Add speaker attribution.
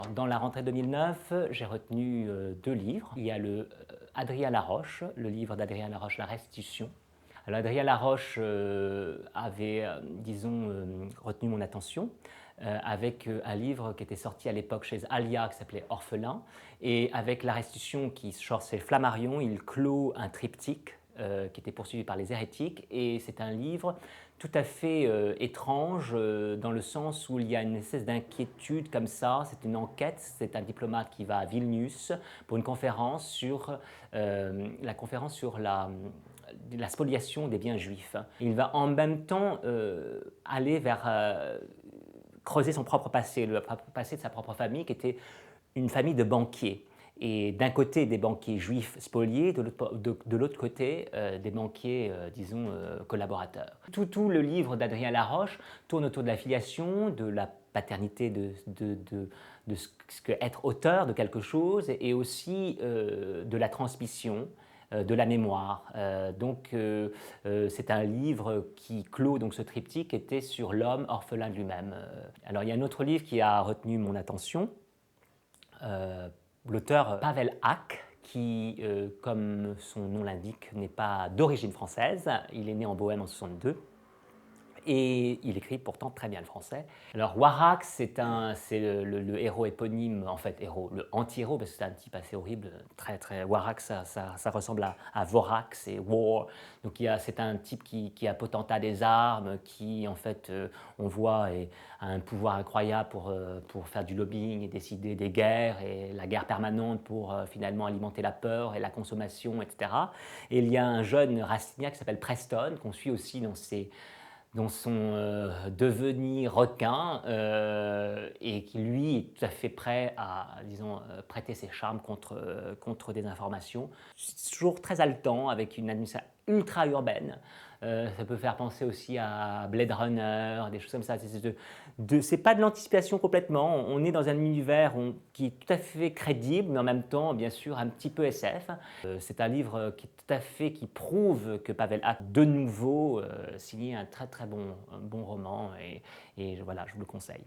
Speaker 1: dans la rentrée 2009, j'ai retenu deux livres. Il y a Adrien Laroche, le livre d'Adrien Laroche, La Restitution. Alors Adrien Laroche avait, retenu mon attention avec un livre qui était sorti à l'époque chez Alia qui s'appelait Orphelin. Et avec La Restitution qui sort chez Flammarion, il clôt un triptyque qui était poursuivi par les hérétiques. Et c'est un livre tout à fait étrange dans le sens où il y a une espèce d'inquiétude comme ça. C'est une enquête, c'est un diplomate qui va à Vilnius pour une conférence sur la spoliation des biens juifs. Il va en même temps aller vers creuser son propre passé, le passé de sa propre famille qui était une famille de banquiers. Et d'un côté des banquiers juifs spoliés, de l'autre côté des banquiers, collaborateurs. Tout le livre d'Adrien Laroche tourne autour de la filiation, de la paternité, de ce qu'être auteur de quelque chose, et aussi de la transmission, de la mémoire. C'est un livre qui clôt donc, ce triptyque qui était sur l'homme orphelin de lui-même. Alors il y a un autre livre qui a retenu mon attention. L'auteur Pavel Hack, qui, comme son nom l'indique, n'est pas d'origine française. Il est né en Bohême en 1962. Et il écrit pourtant très bien le français. Alors Warak, c'est le héros éponyme, en fait héros, le anti-héros, parce que c'est un type assez horrible, Warak ça ressemble à Vorak, c'est War. Donc c'est un type qui a potentat des armes, qui en fait on voit a un pouvoir incroyable pour faire du lobbying et décider des guerres, et la guerre permanente pour finalement alimenter la peur et la consommation, etc. Et il y a un jeune Rastignac qui s'appelle Preston, qu'on suit aussi dans son devenir requin et qui lui est tout à fait prêt à, prêter ses charmes contre des informations. C'est toujours très haletant avec une administration ultra urbaine. Ça peut faire penser aussi à Blade Runner, des choses comme ça. C'est pas de l'anticipation complètement. On est dans un univers qui est tout à fait crédible, mais en même temps, bien sûr, un petit peu SF. C'est un livre qui prouve que Pavel a de nouveau signé un très bon roman, et voilà, je vous le conseille.